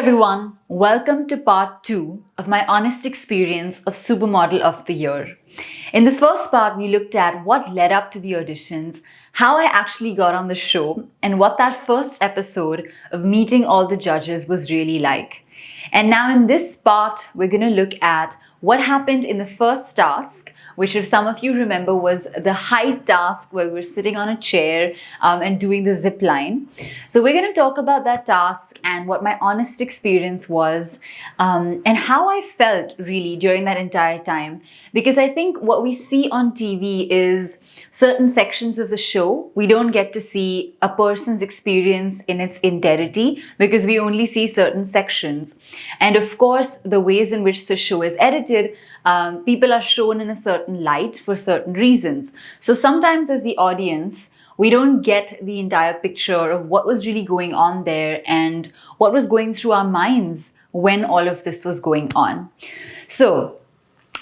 everyone, welcome to part 2 of my honest experience of Supermodel of the Year. In the first part, we looked at what led up to the auditions, how I actually got on the show, and what that first episode of meeting all the judges was really like. And now in this part, we're going to look at what happened in the first task, which if some of you remember was the height task where we were sitting on a chair and doing the zip line. So we're going to talk about that task and what my honest experience was and how I felt really during that entire time. Because I think what we see on TV is certain sections of the show. We don't get to see a person's experience in its entirety because we only see certain sections. And of course, the ways in which the show is edited, people are shown in a certain light for certain reasons. So sometimes as the audience, we don't get the entire picture of what was really going on there and what was going through our minds when all of this was going on. So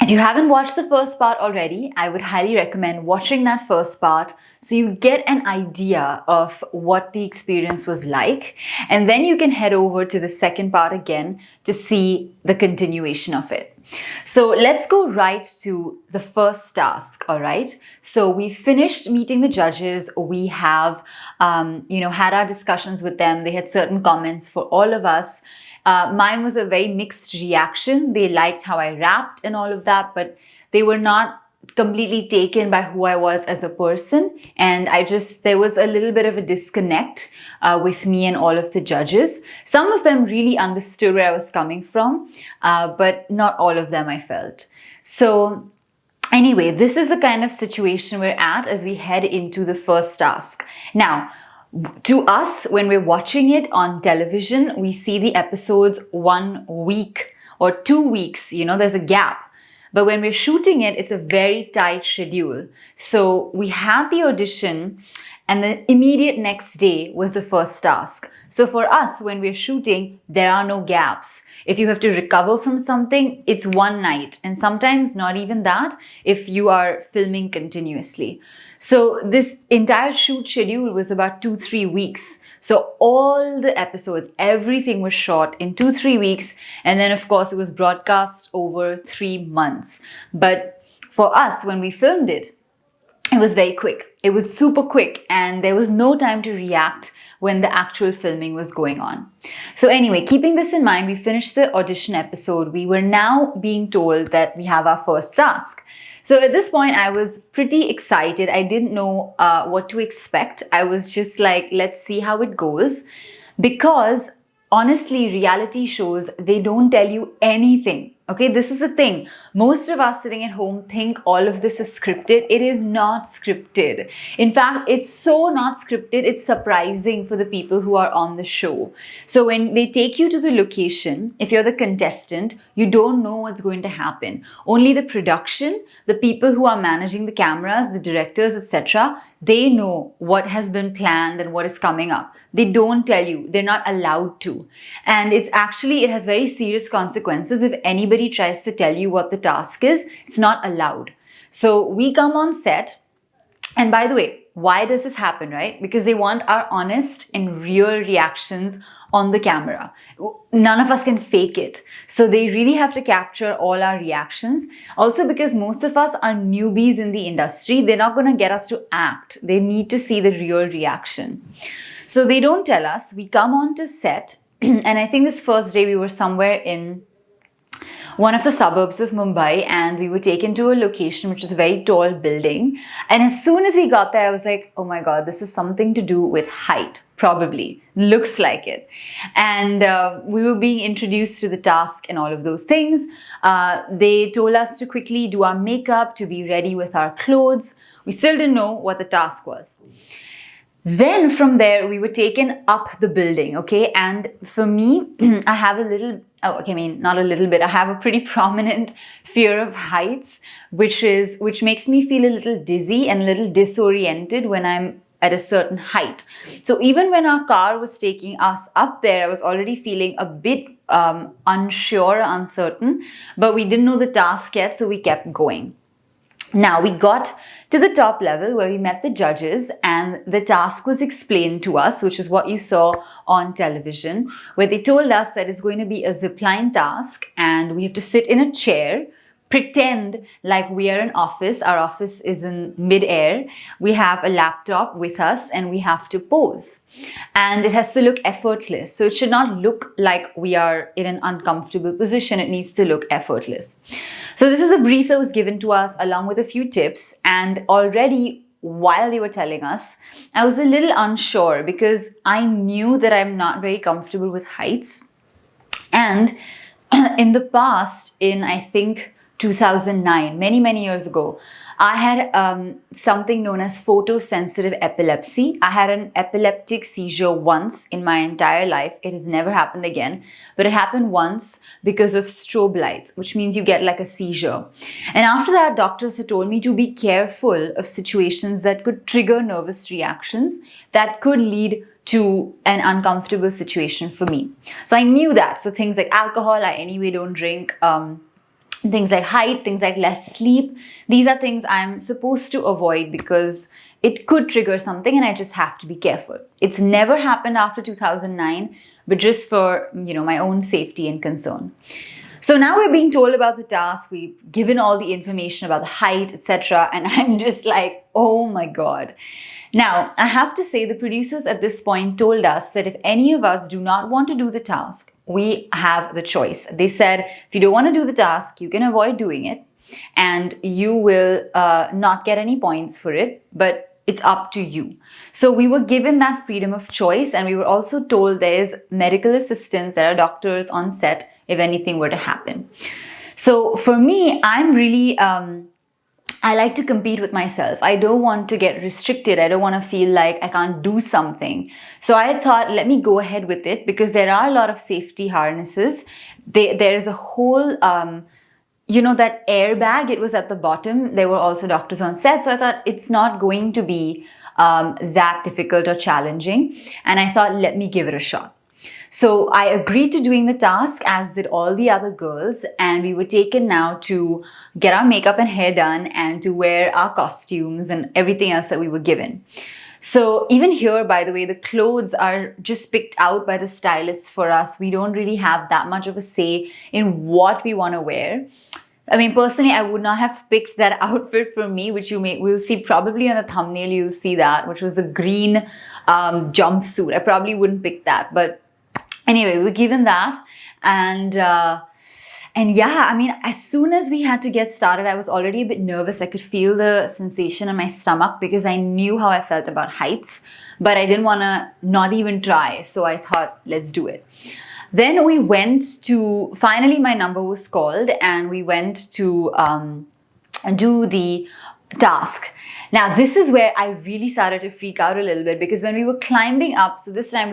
if you haven't watched the first part already, I would highly recommend watching that first part so you get an idea of what the experience was like. And then you can head over to the second part again to see the continuation of it. So let's go right to the first task, all right? So we finished meeting the judges. We have, had our discussions with them. They had certain comments for all of us. Mine was a very mixed reaction. They liked how I rapped and all of that, but they were not completely taken by who I was as a person. And there was a little bit of a disconnect with me and all of the judges. Some of them really understood where I was coming from, but not all of them, I felt. So anyway, this is the kind of situation we're at as we head into the first task. Now, to us, when we're watching it on television, we see the episodes 1 week or 2 weeks, there's a gap. But when we're shooting it, it's a very tight schedule. So we had the audition and the immediate next day was the first task. So for us, when we're shooting, there are no gaps. If you have to recover from something, it's one night. And sometimes not even that if you are filming continuously. So this entire shoot schedule was about 2-3 weeks. So all the episodes, everything was shot in 2-3 weeks. And then of course it was broadcast over 3 months. But for us, when we filmed it, it was very quick. It was super quick and there was no time to react when the actual filming was going on. So anyway, keeping this in mind, we finished the audition episode. We were now being told that we have our first task. So at this point, I was pretty excited. I didn't know what to expect. I was just like, let's see how it goes. Because honestly, reality shows, they don't tell you anything. Okay, this is the thing. Most of us sitting at home think all of this is scripted. It is not scripted. In fact, it's so not scripted, it's surprising for the people who are on the show. So when they take you to the location, if you're the contestant, you don't know what's going to happen. Only the production, the people who are managing the cameras, the directors, etc., they know what has been planned and what is coming up. They don't tell you. They're not allowed to. And it has very serious consequences if anybody tries to tell you what the task is. It's not allowed. So we come on set. And by the way, why does this happen, right? Because they want our honest and real reactions on the camera. None of us can fake it. So they really have to capture all our reactions. Also because most of us are newbies in the industry, they're not going to get us to act. They need to see the real reaction. So they don't tell us. We come on to set. And I think this first day we were somewhere in one of the suburbs of Mumbai and we were taken to a location which is a very tall building. And as soon as we got there, I was like, oh my God, this is something to do with height, probably. Looks like it. And we were being introduced to the task and all of those things. They told us to quickly do our makeup, to be ready with our clothes. We still didn't know what the task was. Then from there, we were taken up the building, okay? And for me, I have I have a pretty prominent fear of heights, which makes me feel a little dizzy and a little disoriented when I'm at a certain height. So even when our car was taking us up there, I was already feeling a bit unsure, uncertain, but we didn't know the task yet, so we kept going. Now we got to the top level where we met the judges and the task was explained to us, which is what you saw on television, where they told us that it's going to be a zipline task and we have to sit in a chair, pretend like we are in office. Our office is in mid-air. We have a laptop with us and we have to pose. And it has to look effortless. So it should not look like we are in an uncomfortable position. It needs to look effortless. So this is a brief that was given to us along with a few tips. And already while they were telling us, I was a little unsure because I knew that I'm not very comfortable with heights. And in the past, in I think 2009, many years ago, I had something known as photosensitive epilepsy. I had an epileptic seizure once in my entire life. It has never happened again, but it happened once because of strobe lights, which means you get like a seizure. And after that, doctors had told me to be careful of situations that could trigger nervous reactions that could lead to an uncomfortable situation for me. So I knew that. So things like alcohol, I anyway don't drink. Things like height, things like less sleep. These are things I'm supposed to avoid because it could trigger something and I just have to be careful. It's never happened after 2009, but just for, my own safety and concern. So now we're being told about the task. We've given all the information about the height, etc. And I'm just like, oh my God. Now, I have to say the producers at this point told us that if any of us do not want to do the task, we have the choice. They said, if you don't want to do the task, you can avoid doing it and you will not get any points for it, but it's up to you. So we were given that freedom of choice and we were also told there's medical assistance, there are doctors on set if anything were to happen. So for me, I'm really... I like to compete with myself. I don't want to get restricted. I don't want to feel like I can't do something. So I thought, let me go ahead with it because there are a lot of safety harnesses. There's a whole, that airbag, it was at the bottom. There were also doctors on set. So I thought it's not going to be that difficult or challenging. And I thought, let me give it a shot. So I agreed to doing the task, as did all the other girls, and we were taken now to get our makeup and hair done and to wear our costumes and everything else that we were given. So even here, by the way, the clothes are just picked out by the stylist for us. We don't really have that much of a say in what we want to wear. I mean, personally, I would not have picked that outfit for me, which will see probably on the thumbnail, you'll see that, which was the green jumpsuit. I probably wouldn't pick that, but anyway, we were given that. And yeah, I mean, as soon as we had to get started, I was already a bit nervous. I could feel the sensation in my stomach because I knew how I felt about heights, but I didn't want to not even try. So I thought, let's do it. Then we went to, finally my number was called and we went to do the task. Now this is where I really started to freak out a little bit because when we were climbing up, so this time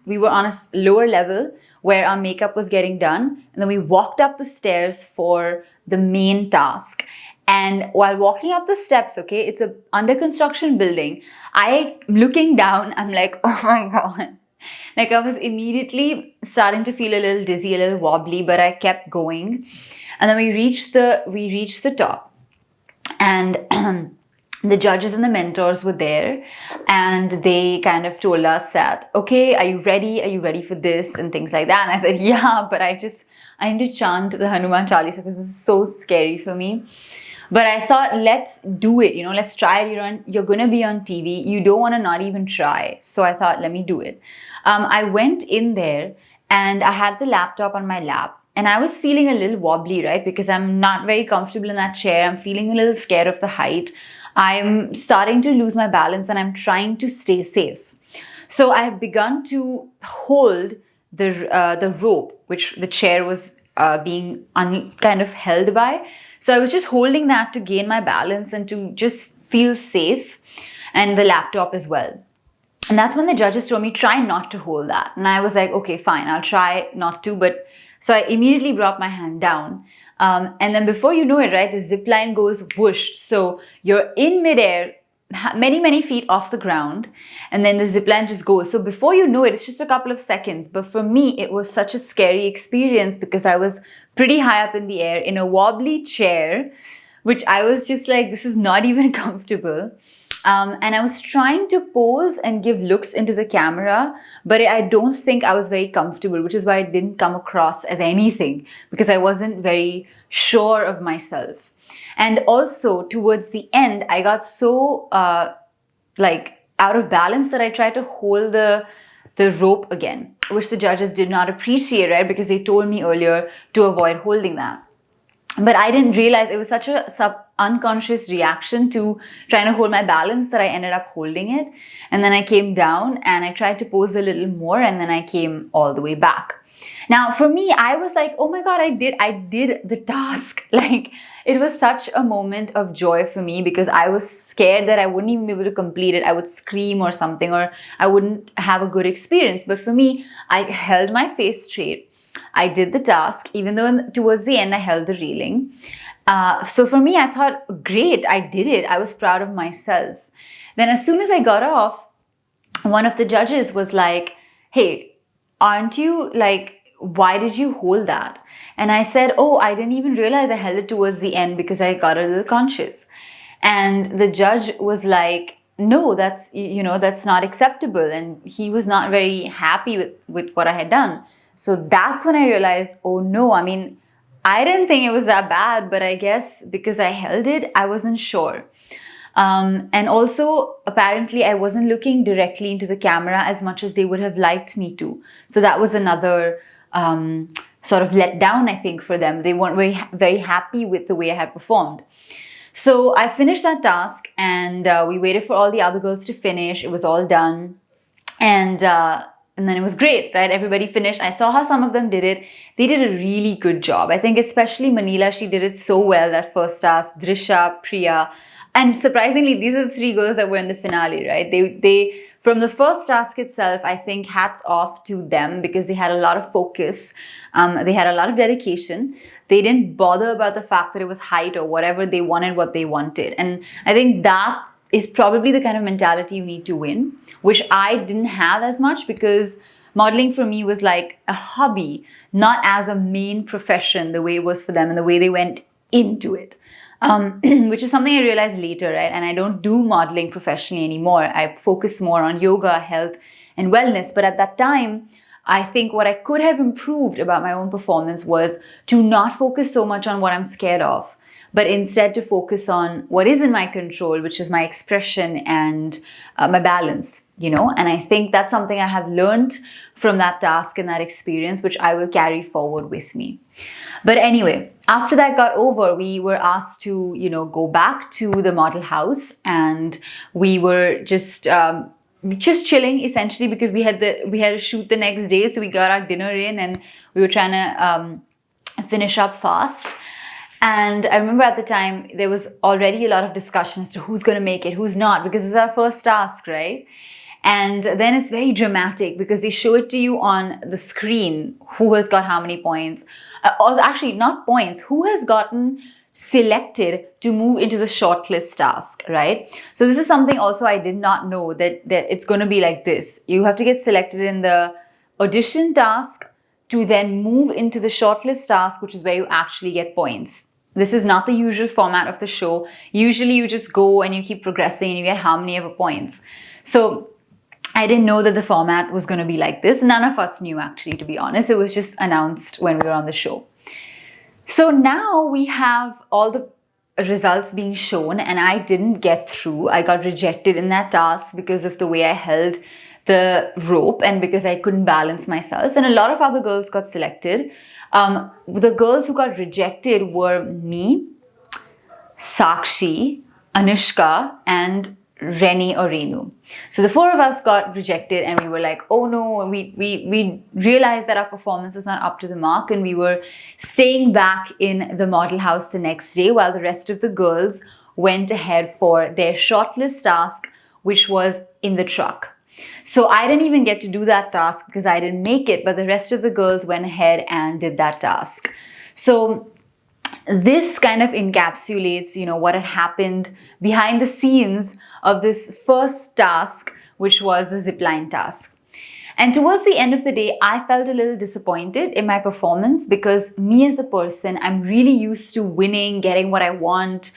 we were on a lower level where our makeup was getting done, and then we walked up the stairs for the main task. And while walking up the steps, okay, it's a under construction building, I'm looking down, I'm like, oh my God. Like I was immediately starting to feel a little dizzy, a little wobbly, but I kept going. And then we reached the top, and the judges and the mentors were there, and they kind of told us that, okay, are you ready? Are you ready for this? And things like that. And I said, yeah, but I need to chant the Hanuman Chalisa because this is so scary for me. But I thought, let's do it, let's try it. You're going to be on TV. You don't want to not even try. So I thought, let me do it. I went in there and I had the laptop on my lap and I was feeling a little wobbly, right? Because I'm not very comfortable in that chair. I'm feeling a little scared of the height. I'm starting to lose my balance and I'm trying to stay safe. So I have begun to hold the rope, which the chair was being kind of held by. So I was just holding that to gain my balance and to just feel safe, and the laptop as well. And that's when the judges told me, try not to hold that. And I was like, okay, fine, I'll try not to. But so I immediately brought my hand down. And then before you know it, right, the zip line goes whoosh. So you're in midair, many feet off the ground, and then the zip line just goes. So before you know it, it's just a couple of seconds. But for me, it was such a scary experience because I was pretty high up in the air in a wobbly chair which I was just like, this is not even comfortable. And I was trying to pose and give looks into the camera, but I don't think I was very comfortable, which is why it didn't come across as anything, because I wasn't very sure of myself. And also towards the end, I got so out of balance that I tried to hold the rope again, which the judges did not appreciate, right? Because they told me earlier to avoid holding that. But I didn't realize it was such a unconscious reaction to trying to hold my balance that I ended up holding it. And then I came down and I tried to pose a little more, and then I came all the way back. Now, for me, I was like, oh my God, I did the task. Like, it was such a moment of joy for me, because I was scared that I wouldn't even be able to complete it. I would scream or something, or I wouldn't have a good experience. But for me, I held my face straight. I did the task, even though towards the end I held the railing. So for me, I thought, great, I did it. I was proud of myself. Then as soon as I got off, one of the judges was like, hey, aren't you like, why did you hold that? And I said, oh, I didn't even realize I held it towards the end because I got a little conscious. And the judge was like, no, that's not acceptable. And he was not very happy with what I had done. So that's when I realized, oh no, I mean, I didn't think it was that bad, but I guess because I held it, I wasn't sure. And also, apparently, I wasn't looking directly into the camera as much as they would have liked me to. So that was another sort of letdown, I think, for them. They weren't very, very happy with the way I had performed. So I finished that task, and we waited for all the other girls to finish. It was all done. And then it was great, right? Everybody finished. I saw how some of them did it. They did a really good job. I think especially Manila, she did it so well, that first task. Drisha, Priya. And surprisingly, these are the three girls that were in the finale, right? They from the first task itself, I think hats off to them, because they had a lot of focus. They had a lot of dedication. They didn't bother about the fact that it was height or whatever. They wanted what they wanted. And I think that is probably the kind of mentality you need to win, which I didn't have as much, because modeling for me was like a hobby, not as a main profession the way it was for them and the way they went into it. Which is something I realized later, right? And I don't do modeling professionally anymore. I focus more on yoga, health, and wellness. But at that time, I think what I could have improved about my own performance was to not focus so much on what I'm scared of, but instead to focus on what is in my control, which is my expression and my balance, And I think that's something I have learned from that task and that experience, which I will carry forward with me. But anyway, after that got over, we were asked to, go back to the model house, and we were just chilling essentially, because we had to shoot the next day. So we got our dinner in, and we were trying to finish up fast. And I remember at the time, there was already a lot of discussion as to who's going to make it, who's not, because it's our first task, right? And then it's very dramatic, because they show it to you on the screen, who has got how many points. Actually, not points, who has gotten selected to move into the shortlist task, right? So this is something also I did not know, that it's going to be like this. You have to get selected in the audition task to then move into the shortlist task, which is where you actually get points. This is not the usual format of the show. Usually you just go and you keep progressing and you get how many ever points. So I didn't know that the format was going to be like this. None of us knew, actually, to be honest. It was just announced when we were on the show. So now we have all the results being shown, and I didn't get through. I got rejected in that task because of the way I held the rope and because I couldn't balance myself. And a lot of other girls got selected. The girls who got rejected were me, Sakshi, Anushka, and Reni or Renu. So the four of us got rejected, and we were like, oh no, we realized that our performance was not up to the mark, and we were staying back in the model house the next day while the rest of the girls went ahead for their shortlist task, which was in the truck. So I didn't even get to do that task because I didn't make it, but the rest of the girls went ahead and did that task. So this kind of encapsulates, what had happened behind the scenes of this first task, which was the zipline task. And towards the end of the day, I felt a little disappointed in my performance because me as a person, I'm really used to winning, getting what I want.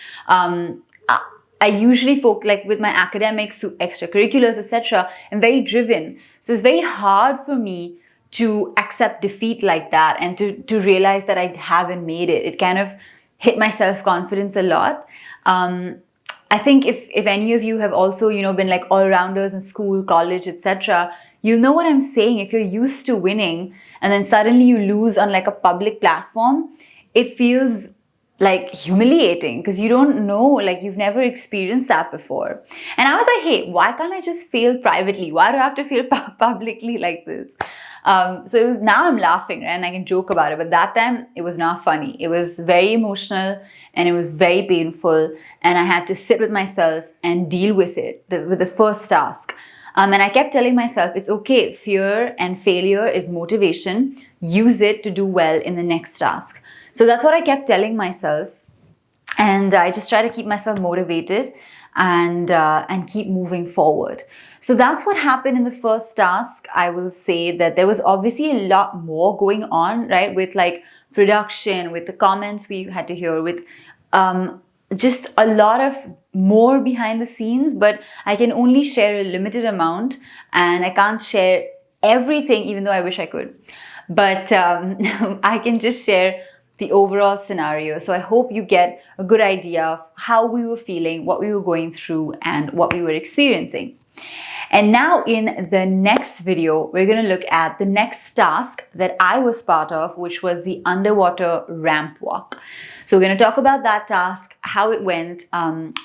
I usually like with my academics, extracurriculars, etc. I'm very driven. So it's very hard for me to accept defeat like that and to realize that I haven't made it. It kind of hit my self-confidence a lot. I think if any of you have also, been like all-rounders in school, college, etc., you'll know what I'm saying. If you're used to winning and then suddenly you lose on like a public platform, it feels like humiliating because you don't know, like you've never experienced that before. And I was like, hey, why can't I just fail privately? Why do I have to fail publicly like this? So it was, now I'm laughing, right? And I can joke about it. But that time it was not funny. It was very emotional and it was very painful. And I had to sit with myself and deal with it, with the first task. And I kept telling myself, it's okay. Fear and failure is motivation. Use it to do well in the next task. So that's what I kept telling myself. And I just try to keep myself motivated and keep moving forward. So that's what happened in the first task. I will say that there was obviously a lot more going on, right? With like production, with the comments we had to hear, with just a lot of more behind the scenes, but I can only share a limited amount and I can't share everything, even though I wish I could. But I can just share the overall scenario. So I hope you get a good idea of how we were feeling, what we were going through, and what we were experiencing. And now in the next video, we're going to look at the next task that I was part of, which was the underwater ramp walk. So we're going to talk about that task, how it went,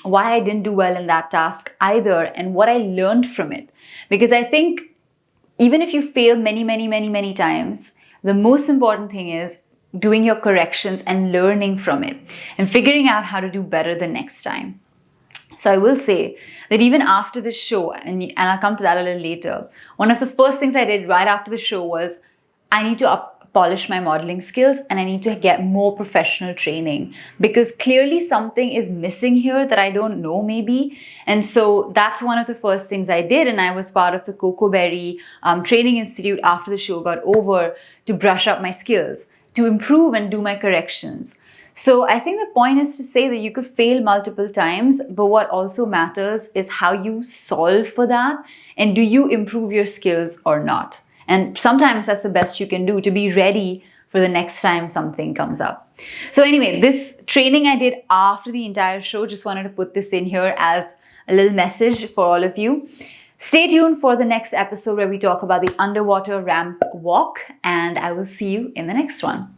why I didn't do well in that task either, and what I learned from it. Because I think even if you fail many times, the most important thing is doing your corrections and learning from it and figuring out how to do better the next time. So I will say that even after the show, and I'll come to that a little later, one of the first things I did right after the show was I need to polish my modeling skills and I need to get more professional training because clearly something is missing here that I don't know maybe. And so that's one of the first things I did. And I was part of the Cocoberry Training Institute after the show got over to brush up my skills, to improve and do my corrections. So I think the point is to say that you could fail multiple times, but what also matters is how you solve for that and do you improve your skills or not. And sometimes that's the best you can do to be ready for the next time something comes up. So anyway, this training I did after the entire show, just wanted to put this in here as a little message for all of you. Stay tuned for the next episode where we talk about the underwater ramp walk, and I will see you in the next one.